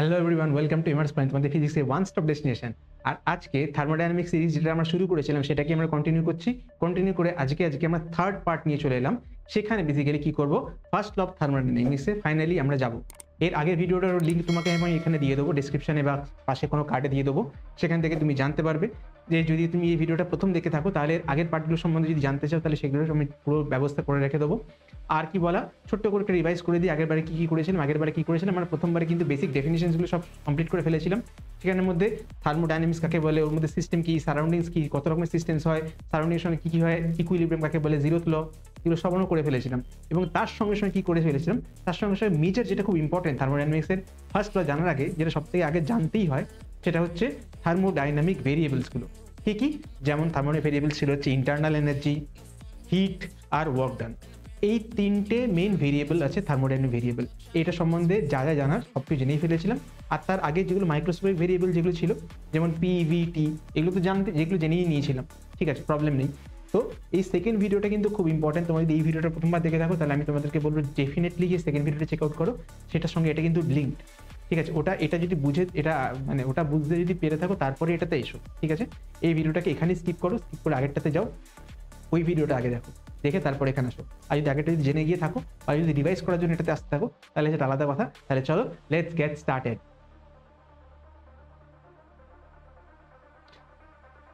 Hello everyone, welcome to immerse point, তোমাদের ফিজিক্সের one stop destination. আর আজকে থার্মোডাইনামিক সিরিজ যেটা আমরা শুরু করেছিলাম সেটাকে আমরা কন্টিনিউ করে আজকে আমরা থার্ড পার্ট নিয়ে চলে এলাম। সেখানে বেসিক্যালি কি করব, ফার্স্ট ল অফ থার্মোডাইনামিক্সে ফাইনালি আমরা যাব। এর আগের ভিডিওটার লিঙ্ক তোমাকে আমি এখানে দিয়ে দেবো, ডিসক্রিপশনে বা পাশে কোনো কার্ডে দিয়ে দেবো। সেখান থেকে তুমি জানতে পারবে যে যদি তুমি এই ভিডিওটা প্রথম দেখে থাকো তাহলে আগের পার্টগুলো সম্বন্ধে যদি জানতে চাও তাহলে সেগুলো আমি পুরো ব্যবস্থা করে রেখে দেবো। আর কি বলা, ছোট্ট করে রিভাইজ করে দিই আগেরবারে কি করেছিলাম। আমরা প্রথমবারে কিন্তু বেসিক ডেফিনিশনসগুলো সব কমপ্লিট করে ফেলেছিলাম। সেখানের মধ্যে থার্মোডাইনামিক্স কাকে বলে, ওর মধ্যে সিস্টেম কি, সারাউন্ডিংস কি, কত রকমের সিস্টেমস হয়, সারাউন্ডিংয়ের সঙ্গে কি হয়, ইকুইলিব্রিয়াম কাকে বলে, জিরোথ ল, এগুলো সবও করে ফেলেছিলাম। এবং তার সঙ্গে সঙ্গে কি করে ফেলেছিলাম, তার সঙ্গে সঙ্গে মেজর যেটা খুব ইম্পর্টেন্ট থার্মোডাইনামিক্সের ফার্স্ট ল জানার আগে, যেটা সব থেকে আগে জানতেই হয়, সেটা হচ্ছে থার্মোডাইনামিক ভেরিয়েবলসগুলো। কি কি? যেমন থার্মোডাইনামিক ভেরিয়েবলস ছিল হচ্ছে ইন্টারনাল এনার্জি, হিট আর ওয়ার্ক ডান। এই তিনটে মেইন ভেরিয়েবল আছে থার্মোডাইনামিক ভেরিয়েবল। এটা সম্বন্ধে যা যা জানার সব কিছু জেনেই ফেলেছিলাম। আর তার আগে যেগুলো মাইক্রোস্কোপিক ভেরিয়েবল যেগুলো ছিল, যেমন পি, ভি, টি, এগুলো তো যেগুলো জেনেই নিয়েছিলাম। ঠিক আছে, প্রবলেম নেই। তো এই সেকেন্ড ভিডিওটা কিন্তু খুব ইম্পর্টেন্ট। তোমরা যদি এই ভিডিওটা প্রথমবার দেখে থাকো তাহলে আমি তোমাদেরকে বলবো ডেফিনেটলি যে সেকেন্ড ভিডিওটা চেক আউট করো। সেটার সঙ্গে এটা কিন্তু লিঙ্কড। ঠিক আছে, এটা যদি বুঝে, এটা মানে ওটা বুঝতে যদি পেরে থাকো তারপরে এটাতে এসো। ঠিক আছে, এই ভিডিওটাকে এখানে স্কিপ করো, স্কিপ করে আগেরটাতে যাও, ওই ভিডিওটা আগে দেখো, দেখে তারপর এখানে আসো। আর যদি আগেটা যদি জেনে গিয়ে থাকো আর যদি রিভাইজ করার জন্য এটাতে আসতে থাকো তাহলে সেটা আলাদা কথা। তাহলে চলো, let's get started.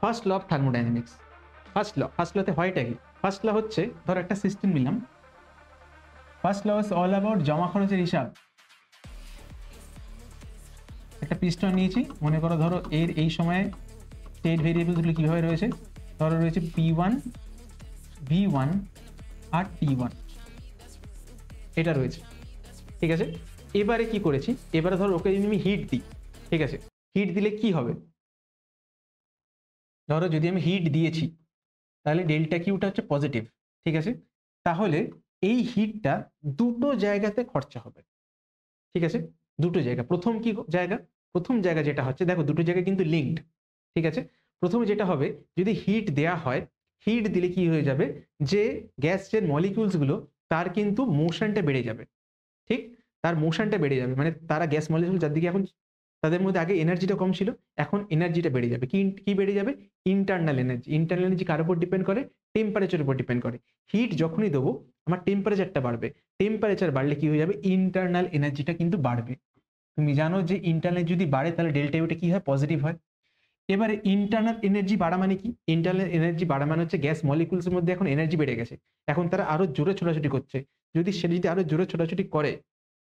First law of thermodynamics. First লতে হয়টা কি? ফার্স্ট ল হচ্ছে, ধর একটা সিস্টেম নিলাম। First law is all about জমা খরচের হিসাব। একটা পিস্টন নিয়েছি, মনে করো ধরো এর এই সময়ে স্টেট ভেরিয়েবলগুলো কীভাবে রয়েছে, ধরো রয়েছে P1, V1 আর T1, এটা রয়েছে। ঠিক আছে, এবারে কি করেছি, এবারে ধরো ওকে যদি আমি হিট দিই, ঠিক আছে, হিট দিলে কি হবে, ধরো যদি আমি হিট দিয়েছি তাহলে ডেল্টা কিউটা হচ্ছে পজিটিভ। ঠিক আছে, তাহলে এই হিটটা দুটো জায়গাতে খরচা হবে। ঠিক আছে, দুটো জায়গা। প্রথম জায়গা যেটা হচ্ছে, দেখো দুটো জায়গা কিন্তু লিঙ্কড। ঠিক আছে, প্রথমে যেটা হবে, যদি হিট দেয়া হয়, হিট দিলে কি হয়ে যাবে, যে গ্যাসের মলিকিউলসগুলো তার কিন্তু মোশনটা বেড়ে যাবে। ঠিক, তার মোশনটা বেড়ে যাবে, মানে তারা গ্যাস মলিকিউল যার দিকে এখন, তাদের মধ্যে আগে এনার্জিটা কম ছিল, এখন এনার্জিটা বেড়ে যাবে। কি বেড়ে যাবে? Internal energy. ইন্টারনাল এনার্জি কার উপর ডিপেন্ড করে? টেম্পারেচারের উপর ডিপেন্ড করে। হিট যখনই দেবো আমার টেম্পারেচারটা বাড়বে, টেম্পারেচার বাড়লে কি হয়ে যাবে, ইন্টারনাল এনার্জিটা কিন্তু বাড়বে। তুমি জানো যে ইন্টারনাল যদি বাড়ে তাহলে ডেল্টা ইউটা কি হয়, পজিটিভ হয়। এবারে ইন্টারনাল এনার্জি বাড়া মানে কি? ইন্টারনাল এনার্জি বাড়া মানে হচ্ছে গ্যাস মলিকুলসের মধ্যে এখন এনার্জি বেড়ে গেছে, এখন তারা আরো জোরে ছোটাছুটি করছে। যদি আরো জোরে ছোটাছুটি করে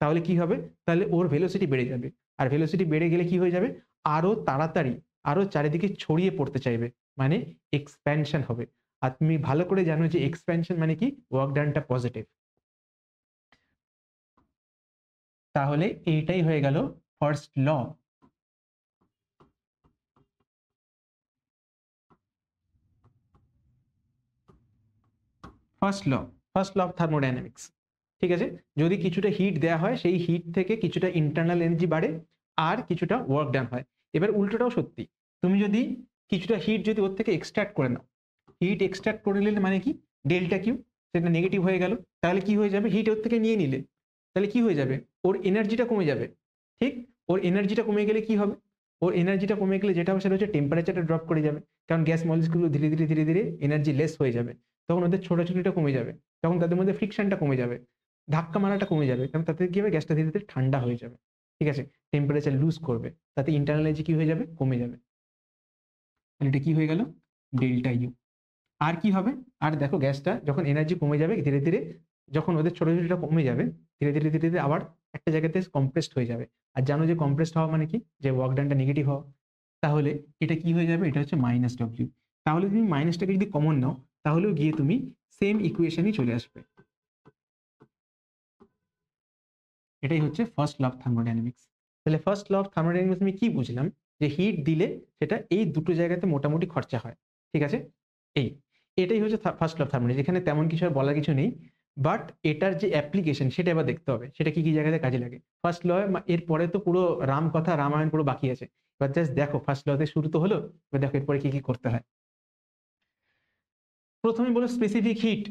তাহলে কি হবে, তাহলে ওর ভেলোসিটি বেড়ে যাবে। আর ভেলোসিটি বেড়ে গেলে কি হয়ে যাবে, আরো তাড়াতাড়ি আরো চারিদিকে ছড়িয়ে পড়তে চাইবে, মানে এক্সপ্যানশন হবে। আর তুমি ভালো করে জানো যে এক্সপ্যানশন মানে কি, ওয়ার্ক ডানটা পজিটিভ। তাহলে এইটাই হয়ে গেল first law. First law of thermodynamics. ঠিক আছে, যদি কিছুটা হিট দেওয়া হয় সেই হিট থেকে কিছুটা ইন্টারনাল এনার্জি বাড়ে আর কিছুটা ওয়ার্ক ডান হয়। এবার উল্টোটাও সত্যি, তুমি যদি কিছুটা হিট যদি ওর থেকে এক্সট্রাক্ট করে নাও, হিট এক্সট্রাক্ট করে নিলে মানে কি, ডেল্টা কিউ সেটা নেগেটিভ হয়ে গেল। তাহলে কি হয়ে যাবে, হিট ওর থেকে নিয়ে নিলে তাহলে কি হয়ে যাবে, ওর এনার্জিটা কমে যাবে। ঠিক, ওর এনার্জিটা কমে গেলে কি হবে, ওর এনার্জিটা কমে গেলে যেটা হবে সেটা হচ্ছে টেম্পারেচারটা ড্রপ করে যাবে, কারণ গ্যাস মলিকিউলগুলো ধীরে ধীরে এনার্জি লেস হয়ে যাবে। তখন ওদের ছোটাছুটিটা কমে যাবে, তখন তাদের মধ্যে ফ্রিকশনটা কমে যাবে, ধাক্কা মারাটা কমে যাবে, কারণ তাতে কি হবে, গ্যাসটা ধীরে ধীরে ঠান্ডা হয়ে যাবে। ঠিক আছে, টেম্পারেচার লুজ করবে, তাতে ইন্টারনাল এনার্জি কি হয়ে যাবে, কমে যাবে। তাহলে এটা কি হয়ে গেল, ডেল্টা ইউ। আর কি হবে, আর দেখো গ্যাসটা যখন এনার্জি কমে যাবে ধীরে ধীরে, যখন ওদের ছোটাছুটিটা কমে যাবে ধীরে ধীরে আবার একটা জায়গাতে কম্প্রেসড হয়ে যাবে। আর জানো যে কম্প্রেসড হওয়া মানে কি, যে ওয়ার্ক ডানটা নেগেটিভ হওয়া। তাহলে এটা কি হয়ে যাবে, এটা হচ্ছে মাইনাস ডব্লিউ। তাহলে তুমি মাইনাসটাকে যদি কমন নাও তাহলেও গিয়ে তুমি সেম ইকুয়েশনই চলে আসবে। এটাই হচ্ছে ফার্স্ট ল অফ থার্মোডাইনামিক্স। তাহলে ফার্স্ট ল অফ থার্মোডাইনামিক্স আমি কি বুঝলাম, যে হিট দিলে সেটা এই দুটো জায়গাতে মোটামুটি খরচা হয়। ঠিক আছে, এটাই হচ্ছে ফার্স্ট ল অফ থার্মোডাইনামিক্স। এখানে তেমন কিছু আর বলার কিছু নেই, বাট এটার যে অ্যাপ্লিকেশন সেটা এবার দেখতে হবে, সেটা কি কি জায়গাতে কাজে লাগে। ফার্স্ট ল এর পরে তো পুরো রামকথা রামায়ণ পুরো বাকি আছে। এবার জাস্ট দেখো, ফার্স্ট লতে শুরু তো হলো, এবার দেখো এরপরে কি কি করতে হয়। প্রথমে বলো স্পেসিফিক হিট।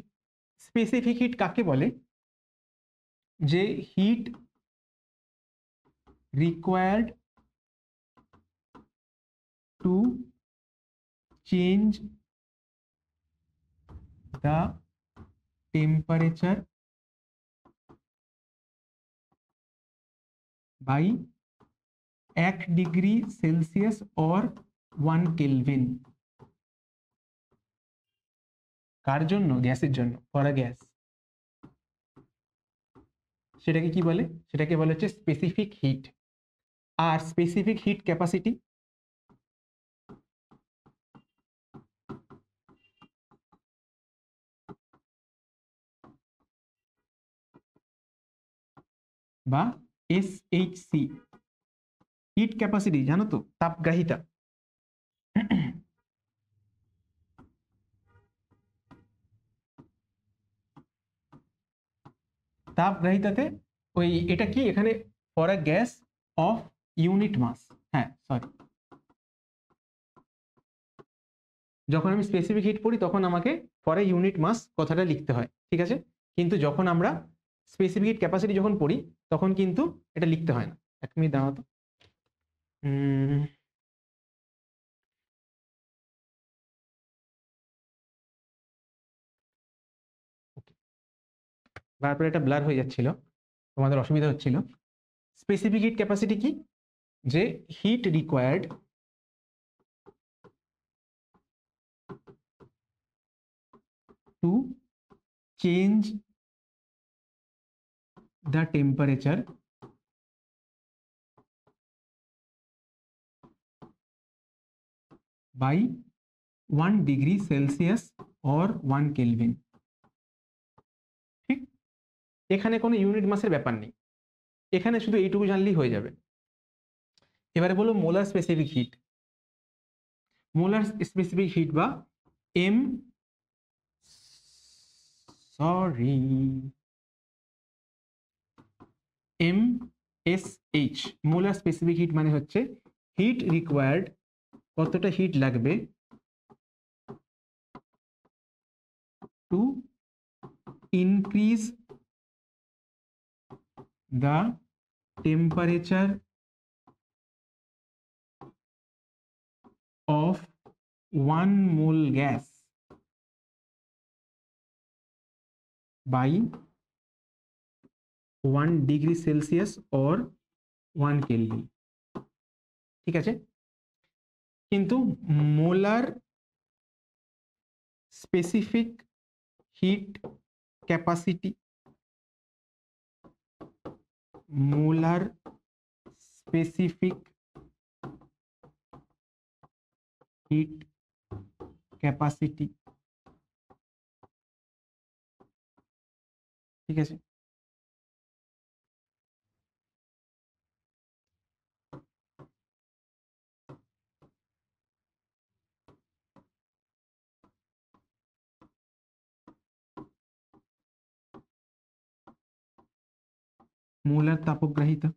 স্পেসিফিক হিট কাকে বলে, যে heat required to change the temperature by 1 degree Celsius or 1 kelvin. কার জন্য? গ্যাসের জন্য, ফর আ গ্যাস। সেটাকে কি বলে? সেটাকে বলে হচ্ছে স্পেসিফিক হিট। আর স্পেসিফিক হিট ক্যাপাসিটি বা এসএইচসি, হিট ক্যাপাসিটি জানো তো, তাপগ্রাহিতা। তাপগ্রাহিতাতে ওই এটা কি এখানে for a gas of unit mass. হ্যাঁ সরি, যখন আমি স্পেসিফিক হিট পড়ি তখন আমাকে ফর এ ইউনিট মাস কথাটা লিখতে হয়, ঠিক আছে? কিন্তু যখন আমরা স্পেসিফিক হিট ক্যাপাসিটি যখন পড়ি তখন কিন্তু এটা লিখতে হয় না। এক মিনিট দাঁড়াও তো। তারপরে এটা ব্লার হয়ে যাচ্ছিল, তোমাদের অসুবিধা হচ্ছিল। স্পেসিফিক হিট ক্যাপাসিটি কি? যে heat required to change the temperature by 1 degree Celsius or 1 Kelvin। ঠিক, এখানে কোনো ইউনিট মাসের ব্যাপার নেই, এখানে শুধু এইটুকু জানলেই হয়ে যাবে। এবারে বলো molar specific heat. Molar specific hit বা MSH, মোলার স্পেসিফিক হিট মানে হচ্ছে হিট রিকোয়ার্ড, কতটা হিট লাগবে to increase the temperature of 1 mole gas by 1 degree Celsius or 1 Kelvin। ঠিক আছে, কিন্তু molar specific heat capacity, molar specific heat capacity, ঠিক আছে, মোলার তাপগ্রাহিতা,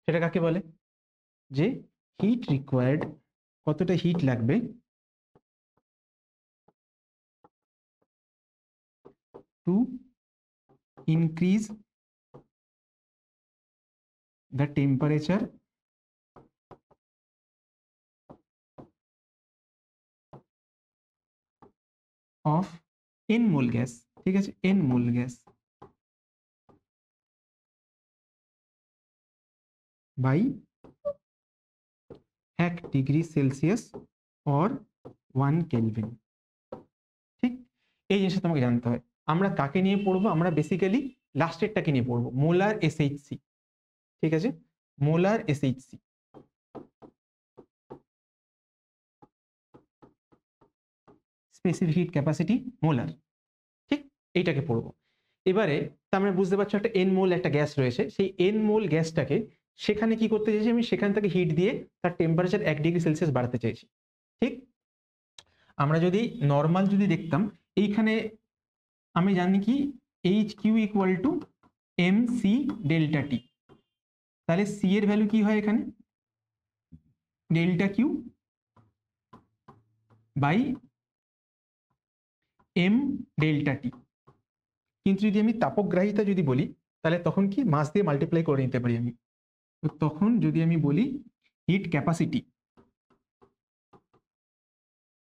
সেটা কাকে বলে? যে হিট রিকোয়ার্ড, কতটা হিট লাগবে to increase the temperature of n mole gas। ঠিক আছে, n mole gas by 1 degree Celsius or 1 kelvin. ঠিক, এই জিনিসটা তোমাকে জানতে হয়। আমরা কাকে নিয়ে পড়বো? আমরা বেসিক্যালি লাস্টেরটাকে নিয়ে পড়বো, মোলার এসএইচসি। ঠিক আছে, molar SHC, specific heat capacity molar. ঠিক, এইটাকে পড়বো। এবারে তার মানে বুঝতে পারছো একটা এন মোল একটা গ্যাস রয়েছে, সেই এন মোল গ্যাসটাকে সেখানে কি করতে চাইছি আমি? সেখান থেকে হিট দিয়ে তার টেম্পারেচার 1 ডিগ্রি সেলসিয়াস বাড়াতে চাইছি। ঠিক, আমরা যদি নর্মাল যদি দেখতাম, এইখানে আমি জানি কি H Q equal to M C delta T, তাহলে সি এর ভ্যালু কি হয় এখানে? Delta Q by M delta T. কিন্তু যদি আমি তাপগ্রাহিতা যদি বলি তাহলে তখন কি মাস দিয়ে মাল্টিপ্লাই করে নিতে পারি আমি। তো তখন যদি আমি বলি হিট ক্যাপাসিটি,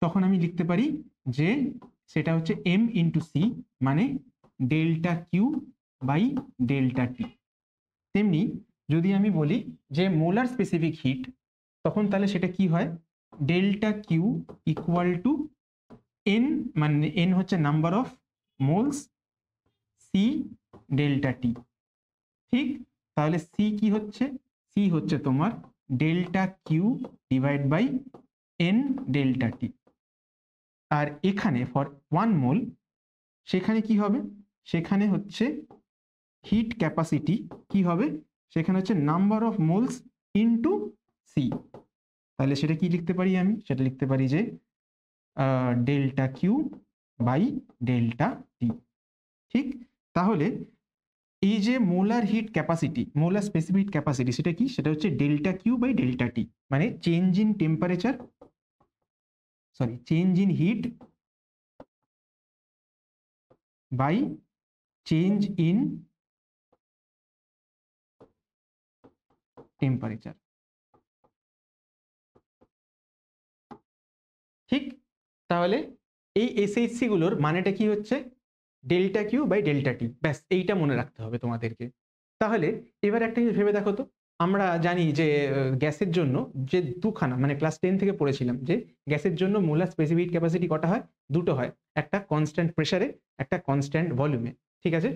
তখন আমি লিখতে পারি যে সেটা হচ্ছে এম ইন্টু সি, মানে ডেল্টা কিউ বাই ডেল্টা টি। তেমনি যদি আমি বলি যে মোলার স্পেসিফিক হিট, তখন তাহলে সেটা কি হয়, delta Q equal to N, মানে এন হচ্ছে number of moles, C delta T. ঠিক, তাহলে সি কি হচ্ছে, সি হচ্ছে তোমার delta Q divide by N delta T. আর এখানে ফর 1 মোল সেখানে কি হবে, সেখানে হচ্ছে হিট ক্যাপাসিটি কি হবে, সেখানে হচ্ছে number of moles into C. তাহলে সেটা কি লিখতে পারি, আমি সেটা লিখতে পারি যে delta Q by delta T. ঠিক, তাহলে এই যে molar heat capacity, molar specific capacity, সেটা কি, সেটা হচ্ছে delta Q by delta T, মানে change in temperature, sorry change in heat by change in temperature. ঠিক, তাহলে এই এসএইচসি গুলোর মানেটা কি হচ্ছে, delta Q by delta T, ব্যাস এইটা মনে রাখতে হবে তোমাদেরকে। তাহলে এবার একটা জিনিস ভেবে দেখো তো, আমরা জানি যে গ্যাসের জন্য যে দুখানা, মানে ক্লাস 10 থেকে পড়েছিলাম যে গ্যাসের জন্য মোলার স্পেসিফিক ক্যাপাসিটি কটা হয়, দুটো হয়, একটা কনস্ট্যান্ট প্রেসারে, একটা কনস্ট্যান্ট ভলিউমে। ঠিক আছে,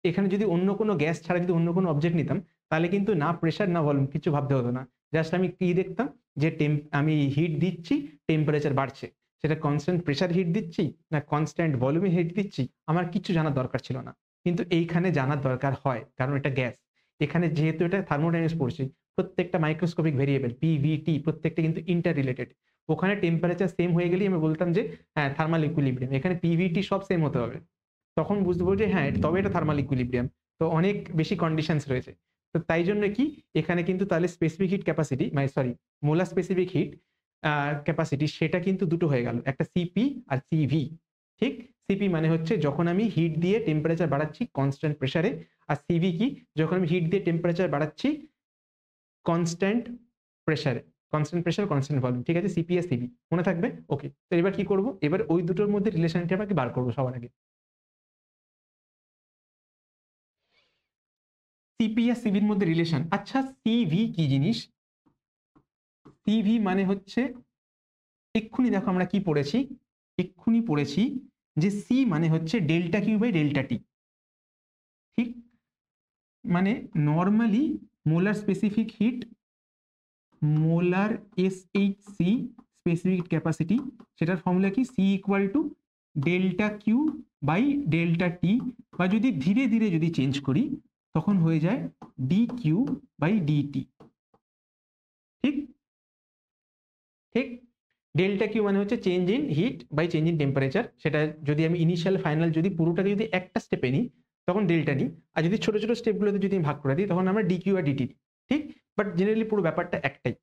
এখানে যদি অন্য কোনো গ্যাস ছাড়া যদি অন্য কোনো অবজেক্ট নিতাম, তাহলে কিন্তু না প্রেসার না ভলিউম কিছু ভাবতে হতো না, জাস্ট আমি কি দেখতাম যে আমি হিট দিচ্ছি, টেম্পারেচার বাড়ছে, সেটা কনস্ট্যান্ট প্রেসার হিট দিচ্ছি না কনস্ট্যান্ট ভলিউমে হিট দিচ্ছি, আমার কিছু জানার দরকার ছিল না। কিন্তু এইখানে জানার দরকার হয়, কারণ এটা গ্যাস। এখানে যেহেতু এটা থার্মোডাইনামিক্স পড়ছি, প্রত্যেকটা মাইক্রোস্কোপিক ভেরিয়েবল পিভিটি প্রত্যেকটা কিন্তু ইন্টার রিলেটেড। ওখানে টেম্পারেচার সেম হয়ে গেলেই আমি বলতাম যে হ্যাঁ থার্মাল ইকুইলিব্রিয়াম, এখানে পিভিটি সব সেম হতে হবে, তখন বুঝবো যে হ্যাঁ তবে এটা থার্মাল ইকুইলিব্রিয়াম। তো অনেক বেশি কন্ডিশনস রয়েছে। তো তাই জন্য কি এখানে কিন্তু তাহলে স্পেসিফিক হিট ক্যাপাসিটি, মানে sorry molar specific heat capacity, সেটা কিন্তু দুটো হয়ে গেল, একটা সিপি আর সিভি। ঠিক, সিপি মানে হচ্ছে যখন আমি হিট দিয়ে টেম্পারেচার বাড়াচ্ছি কনস্ট্যান্ট প্রেসারে, আর সিভি কি, যখন আমি হিট দিয়ে টেম্পারেচার বাড়াচ্ছি কনস্ট্যান্ট প্রেসারে, কনস্ট্যান্ট প্রেসার কনস্ট্যান্ট ভলিউম। ঠিক আছে, সিপি আর সিভি মনে থাকবে। ওকে, তো এবার কি করব, এবার ওই দুটোর মধ্যে রিলেশনটা আমাকে বার করবো সবার আগে। সিপি আর সিভির মধ্যে রিলেশন, আচ্ছা সিভি কি জিনিস, সিভি মানে হচ্ছে, এক্ষুনি দেখো আমরা কি পড়েছি, এক্ষুনি পড়েছি যে সি মানে হচ্ছে delta Q by delta T. ঠিক, মানে normally molar specific heat, molar SHC specific capacity, সেটার ফর্মুলা কি, C equal to delta Q by delta T, বা যদি ধীরে ধীরে যদি চেঞ্জ করি তখন হয়ে যায় ডি কিউ বাই ডিটি। ঠিক, ঠিক, ডেল্টা কিউ মানে হচ্ছে change in heat by change in temperature, সেটা যদি আমি ইনিশিয়াল ফাইনাল যদি পুরোটাকে যদি একটা স্টেপে নিই তখন ডেল্টা নিই, আর যদি ছোট ছোট স্টেপগুলোতে যদি ভাগ করে দিই তখন আমরা ডিকিউ আর ডিটি। ঠিক, বাট জেনারেলি পুরো ব্যাপারটা একটাই।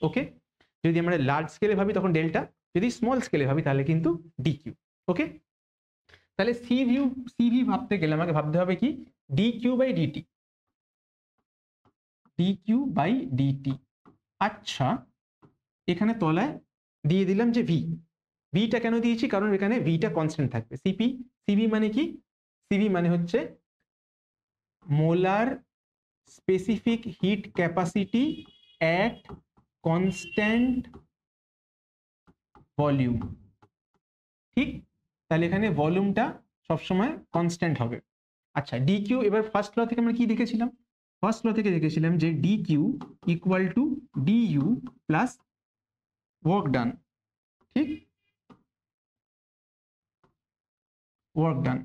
ওকে, যদি আমরা লার্জ স্কেলে ভাবি তখন ডেল্টা, যদি স্মল স্কেলে ভাবি তাহলে কিন্তু ডিকিউ। ওকে, তাহলে সিভি ভাবতে গেলে আমাকে ভাবতে হবে কি, dQ by dT, dQ by dT. আচ্ছা, এখানে তলায় দিয়ে দিলাম যে ভি, ভিটা কেন দিয়েছি, কারণ এখানে ভিটা কনস্ট্যান্ট থাকবে। সিভি মানে কি, সিভি মানে হচ্ছে molar specific heat capacity at constant volume. ঠিক, তাহলে এখানে ভলিউমটা সবসময় কনস্ট্যান্ট হবে। আচ্ছা ডি কিউ, এবার ফার্স্ট ল থেকে আমরা কি দেখেছিলাম, ফার্স্ট ল থেকে দেখেছিলাম যে D Q equal to DU plus work done. ঠিক, ওয়ার্ক ডান,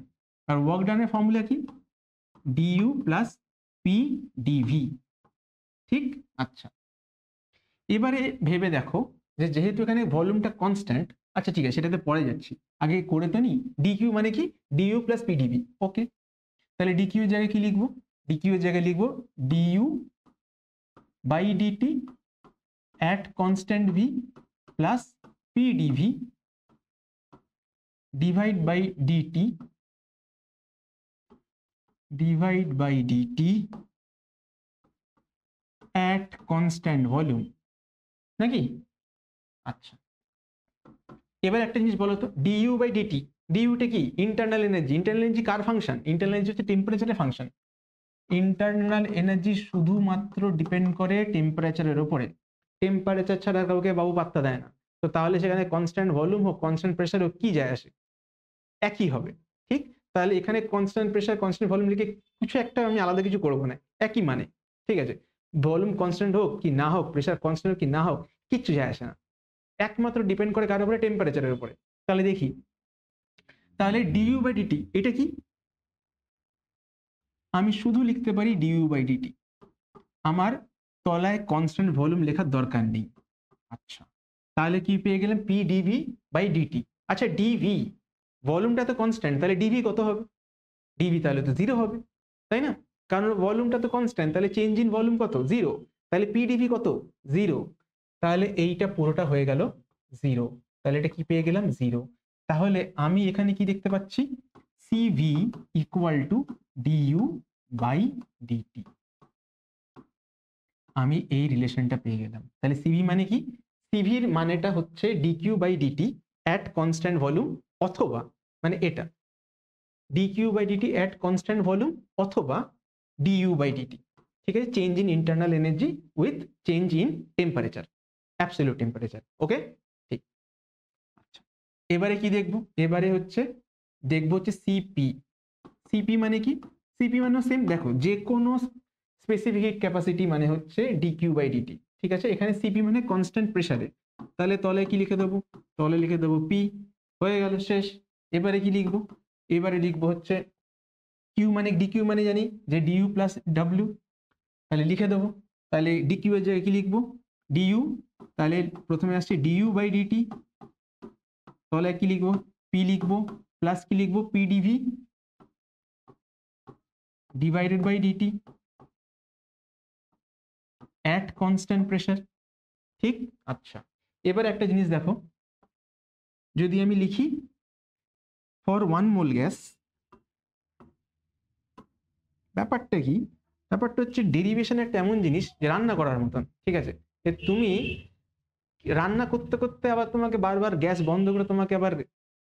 আর ওয়ার্ক ডানের ফর্মুলা কি, ডিইউ প্লাস পি ডিভি। ঠিক, আচ্ছা এবারে ভেবে দেখো যে যেহেতু এখানে ভলিউমটা কনস্ট্যান্ট, আচ্ছা ঠিক আছে সেটাতে পরে যাচ্ছি, আগে করে তো নি, ডিকিউ মানে কি, ডিইউ প্লাস পিডিভি। ওকে, তাহলে ডিকিউ এর জায়গায় কি লিখবো, ডিকিউ এর জায়গায় লিখবো dU by DT at constant V plus PdV divide by dT, divide by DT at constant volume, নাকি? আচ্ছা, এবার একটা জিনিস বলো তো, ডিইউ বাই ডিটি, ডিইউটা কি? Internal energy. ইন্টারনাল এনার্জি কার ফাংশন? ইন্টারনাল এনার্জি হচ্ছে টেম্পারেচারের ফাংশন। ইন্টারনাল এনার্জি শুধুমাত্র ডিপেন্ড করে টেম্পারেচারের উপরে। টেম্পারেচার ছাড়া কাউকে বাবু পাত্তা দেয় না। তো তাহলে সেখানে কনস্ট্যান্ট ভলিউম হোক কনস্ট্যান্ট প্রেসার হোক, কি যায় আসে? একই হবে, ঠিক? তাহলে এখানে কনস্ট্যান্ট প্রেসার কনস্ট্যান্ট ভলিউম লিখে কিছু একটা আমি আলাদা কিছু করবো না, একই মানে, ঠিক আছে? ভলিউম কনস্ট্যান্ট হোক কি না হোক, প্রেসার কনস্ট্যান্ট হোক কি না হোক, কিচ্ছু যায় আসে না, একমাত্র ডিপেন্ড করে কার উপরে? টেম্পারেচারের উপরে। তাহলে দেখি, তাহলে ডিইউ বাই ডিটি এটা কি? আমি শুধু লিখতে পারি ডিইউ বাই ডিটি, আমার তলায় কনস্ট্যান্ট ভলিউম লেখার দরকার নেই। আচ্ছা, তাহলে কি পেয়ে গেলাম? P dV by dT. আচ্ছা, ডিভি ভলিউমটা তো কনস্ট্যান্ট, তাহলে ডিভি কত হবে? ডিভি তাহলে তো জিরো হবে, তাই না? কারণ ভলিউমটা তো কনস্ট্যান্ট, তাহলে চেঞ্জ ইন ভলিউম কত? জিরো। তাহলে পি ডিভি কত? জিরো। তাহলে এইটা পুরোটা হয়ে গেল জিরো। তাহলে এটা কি পেয়ে গেলাম? জিরো। তাহলে আমি এখানে কি দেখতে পাচ্ছি? Cv equal to dU by dT. আমি এই রিলেশনটা পেয়ে গেলাম। তাহলে সিভি মানে কি? সিভির মানেটা হচ্ছে DQ by DT at constant volume, অথবা মানে এটা DQ by DT at constant volume অথবা ডিইউ বাই ডিটি, ঠিক আছে? Change in internal energy with change in temperature, absolute temperature. Okay, ঠিক। আচ্ছা, এবারে কি দেখবো? এবারে দেখবো হচ্ছে সিপি। সিপি মানে কি? সিপি মানে সেম, দেখো যে কোনো স্পেসিফিক হিট ক্যাপাসিটি মানে হচ্ছে ডিকিউ বাই ডিটি, ঠিক আছে? এখানে সিপি মানে কনস্ট্যান্ট প্রেসারে, তাহলে তলে কি লিখে দেবো? তলে লিখে দেবো পি, হয়ে গেল, শেষ। এবারে কি লিখবো? এবারে লিখবো হচ্ছে কিউ মানে, ডিকিউ মানে জানি যে ডিইউ প্লাস ডাব্লিউ, তাহলে লিখে দেবো। তাহলে ডিকিউ এর জায়গায় কি লিখবো? ডিইউ, তাহলে প্রথমে আসছে ডিইউ বাই ডিটি, তলে কি লিখবো? পি লিখবো, প্লাস কি লিখবো? P dV divided by DT at constant pressure, ঠিক? আচ্ছা, এবার একটা জিনিস দেখো, যদি আমি লিখি ফর 1 মোল গ্যাস, ব্যাপারটা কি? ব্যাপারটা হচ্ছে ডেরিভেশন একটা এমন জিনিস যে রান্না করার মতন, ঠিক আছে? তুমি রান্না করতে করতে আবার তোমাকে বারবার গ্যাস বন্ধ করে তোমাকে আবার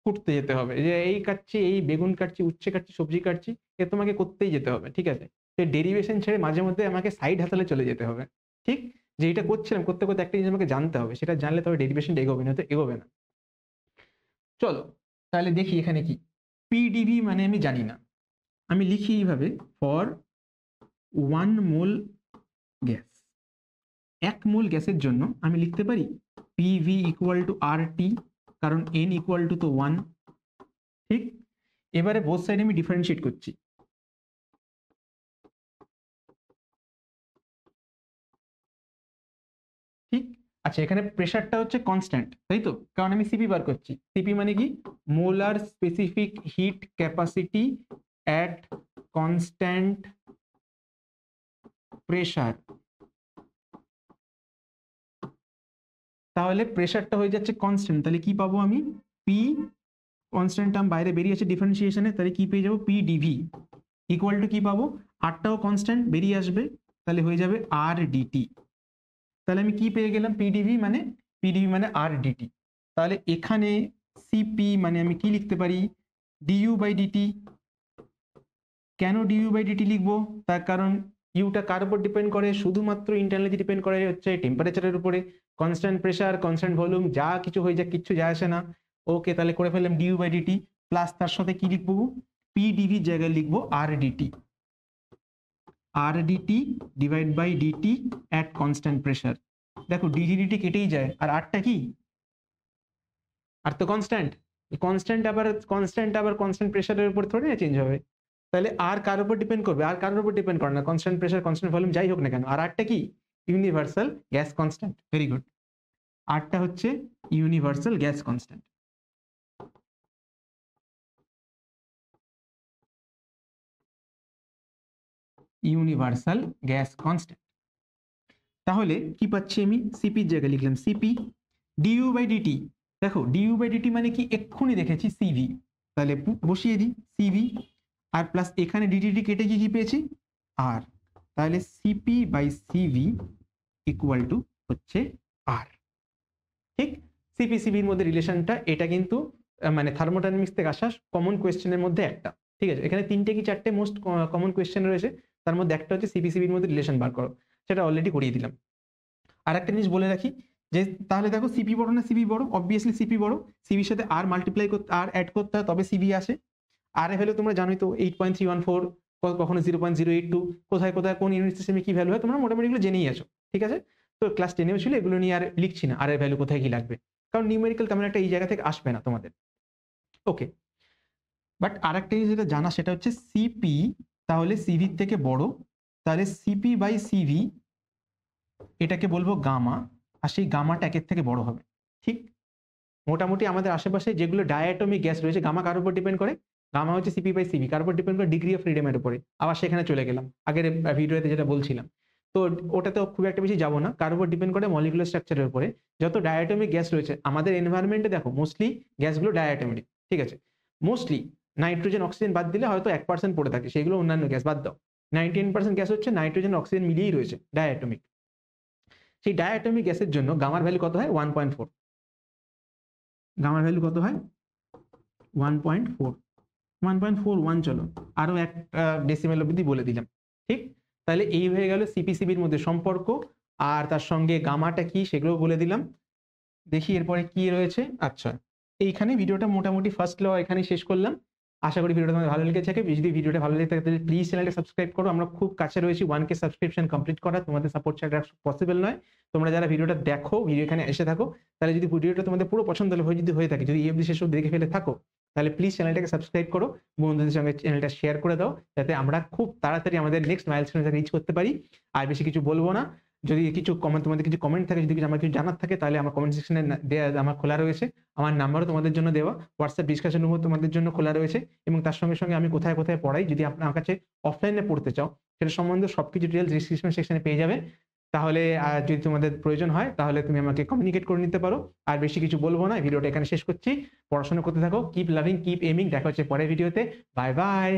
করতে যেতে হবে, যে এই কাটছি, এই বেগুন কাটছি, উচ্ছে কাটছি, সবজি কাটছি, এ তোমাকে করতেই যেতে হবে, ঠিক আছে? সেই ডেরিভেশন ছেড়ে মাঝে মধ্যে আমাকে সাইড হাসালে চলে যেতে হবে, ঠিক? যে এটা করছিলাম, করতে করতে একটা জিনিস আমাকে জানতে হবে, সেটা জানলে তবে ডেরিভেশনটা এগোবে না, তো এগোবে না। চলো তাহলে দেখি এখানে কি। পিডিভি মানে আমি জানি না, আমি লিখি এইভাবে, ফর 1 মোল গ্যাস, 1 মোল গ্যাসের জন্য আমি লিখতে পারি পিভি ইকুয়াল টু আর টি, কারণ এন ইকুয়াল টু তো 1, ঠিক? এবারে বোথ সাইড আমি ডিফারেন্সিয়েট করছি, ঠিক? আচ্ছা, এখানে প্রেসারটা হচ্ছে কনস্ট্যান্ট, তাই তো? কারণ আমি সিপি বার করছি। সিপি মানে কি? Molar specific heat capacity at constant pressure. তাহলে প্রেসারটা হয়ে যাচ্ছে কনস্ট্যান্ট, তাহলে কি পাবো আমি? পি, কনস্ট্যান্ট টার্ম বাইরে বেরিয়ে আছে ডিফারেন্সিয়েশনে, তাহলে কি পেয়ে যাবো? পি ডিভি ইকুয়াল টু কি পাবো? আরটাও কনস্ট্যান্ট বেরিয়ে আসবে, তাহলে হয়ে যাবে আর ডিটি। তাহলে আমি কি পেয়ে গেলাম? পিডিভি মানে আর ডিটি। তাহলে এখানে সিপি মানে আমি কি লিখতে পারি? DU by dT. কেন ডিইউ বাই ডিটি লিখবো? তার কারণ ইউটা কার উপর ডিপেন্ড করে? শুধুমাত্র ইন্টারনালি ডিপেন্ড করে হচ্ছে টেম্পারেচারের উপরে। কনস্ট্যান্ট প্রেসার, কনস্ট্যান্ট ভলিউম যা কিছু হয়ে যাক, কিচ্ছু যায় আসে না। ওকে, তাহলে করে ফেললাম ডিইউ বাই ডিটি, প্লাস তার সাথে কি লিখবো? পিডিভির জায়গায় লিখবো R DT, R DT divide by DT at constant pressure. দেখো ডিটি ডিটি কেটেই যায়, আর আরটা কি? আর তো কনস্ট্যান্ট, আবার কনস্ট্যান্ট প্রেসারের উপর থোড়ি না চেঞ্জ হবে। তাহলে আর কার উপর ডিপেন্ড করবে? আর কার উপর ডিপেন্ড করে না, কনস্ট্যান্ট প্রেসার, কনস্ট্যান্ট ভলিউম যাই হোক না কেন। আর আরটা কি? Universal gas constant. Very good, আরটা হচ্ছে universal gas constant. Universal gas constant. তাহলে কি পাচ্ছি আমি? সিপির জায়গায় লিখলাম সিপি ডিইউ বাই ডিটি। দেখো ডিইউ বাই ডিটি মানে কি? এক্ষুনি দেখেছি সিভি, তাহলে বসিয়ে দিই সিভি, আর প্লাস এখানে ডিটিটি কেটে কি পেয়েছি? আর। তাহলে Cp by Cv equal to হচ্ছে আর। ঠিক, সিপি সিভির মধ্যে রিলেশনটা এটা কিন্তু মানে থার্মোডাইনামিক্স থেকে আসা কমন কোয়েশ্চেনের মধ্যে একটা। ঠিক আছে, এখানে তিনটে কি চারটে মোস্ট কমন কোয়েশ্চেন রয়েছে, তার মধ্যে একটা হচ্ছে সিপি সিভির মধ্যে রিলেশন বার করো, সেটা অলরেডি করিয়ে দিলাম। আর একটা জিনিস বলে রাখি যে তাহলে দেখো সিপি বড় না সিভি বড়, অবভিয়াসলি সিপি বড়। সিভির সাথে আর মাল্টিপ্লাই করতে, আর অ্যাড করতে হয় তবে সিভি আসে। আর এর ভ্যালু তোমরা জানোই তো 8.314, কখনো 0.082, কোথায় কোথায় কোন ইউনিট সিস্টেমে কি ভ্যালু হয় তোমরা মোটামুটি এগুলো জেনেই আছো। ঠিক আছে, তো ক্লাস 10এও ছিল, এগুলো নিয়ে আর লিখছি না আর এর ভ্যালু কোথায় কি লাগবে, কারণ নিউমেরিক্যাল তেমন একটা এই জায়গা থেকে আসবে না তোমাদের। ওকে, বাট আর একটা জিনিস যেটা জানা সেটা হচ্ছে সিপি তাহলে সিভির থেকে বড়, তাহলে সিপি বাই সিভি এটাকে বলবো গামা, আর সেই গামাটা একের থেকে বড় হবে। ঠিক, মোটামুটি আমাদের আশেপাশে যেগুলো ডায়াটমিক গ্যাস রয়েছে গামা কার উপর ডিপেন্ড করে, গামা হচ্ছে সিপি বাই সিভি, কার উপর ডিপেন্ড করে ডিগ্রি অফ ফ্রিডমের উপরে। আবার সেখানে চলে গেলাম আগের ভিডিওতে যেটা বলছিলাম, তো ওটাতে খুব একটা বেশি যাবো না, কার উপর ডিপেন্ড করে মলিকুলার স্ট্রাকচারের উপরে। যত ডায়াটমিক গ্যাস রয়েছে আমাদের এনভায়রনমেন্টে দেখো মোস্টলি গ্যাসগুলো ডায়াটমিক। ঠিক আছে, মোস্টলি নাইট্রোজেন অক্সিজেন বাদ দিলে হয়তো 1% পড়ে থাকে, সেগুলো অন্যান্য গ্যাস বাদ দাও। 99% গ্যাস হচ্ছে নাইট্রোজেন অক্সিজেন মিলিয়েই রয়েছে ডায়াটমিক। সেই ডায়াটমিক গ্যাসের জন্য গামার ভ্যালু কত হয় 1.4, গামার ভ্যালু কত হয় 1.4, 1.41, চলো আরো একটা ডেসিমেল অবধি বলে দিলাম। ঠিক, তাহলে এই হয়ে গেল সিপিসিবির মধ্যে সম্পর্ক, আর তার সঙ্গে গামাটা কি সেগুলো বলে দিলাম। দেখি এরপরে কি রয়েছে। আচ্ছা, এইখানে ভিডিওটা মোটামুটি ফার্স্ট ল এখানে শেষ করলাম। আশা করি ভিডিওটা তোমাদের ভালো লেগে থাকে। যদি ভিডিওটা ভালো লেগে থাকে তাহলে প্লিজ চ্যানেলটা সাবস্ক্রাইব করো। আমরা খুব কাছে রয়েছি 1K সাবস্ক্রিপশন কমপ্লিট করা, তোমাদের সাপোর্ট ছাড়া পসিবল নয়। তোমরা যারা ভিডিওটা দেখো, ভিডিও এখানে এসে থাকো, তাহলে যদি ভিডিওটা তোমাদের পুরো পছন্দ হয়ে থাকে, যদি এই অবধি শেষ অবধি দেখে ফেলে থাকো, তাহলে প্লিজ চ্যানেলটাকে সাবস্ক্রাইব করো, বন্ধুদের সঙ্গে চ্যানেলটা শেয়ার করে দাও, যাতে আমরা খুব তাড়াতাড়ি আমাদের নেক্সট মাইলস্টোনে রিচ করতে পারি। আর বেশি কিছু বলবো না। যদি কিছু তোমাদের কিছু কমেন্ট থাকে, যদি আমার কিছু জানার থাকে, তাহলে আমার কমেন্ট সেকশনে আমার খোলা রয়েছে। আমার নাম্বারও তোমাদের জন্য দেওয়া, হোয়াটসঅ্যাপ ডিসকাশন রুমও তোমাদের জন্য খোলা রয়েছে, এবং তার সঙ্গে সঙ্গে আমি কোথায় কোথায় পড়াই, যদি আপনার কাছে অফলাইনে পড়তে চাও সেটা সম্বন্ধে সবকিছু ডিটেলস ডিসক্রিপশন সেকশনে পেয়ে যাবে। তাহলে যদি তোমাদের প্রয়োজন হয় তাহলে তুমি আমাকে কমিউনিকেট করে নিতে পারো। আর বেশি কিছু বলবো না, ভিডিওটা এখানে শেষ করছি। পড়াশোনা করতে থাকো, কিপ লাভিং, কিপ এমিং। দেখা হচ্ছে পরের ভিডিওতে। Bye bye.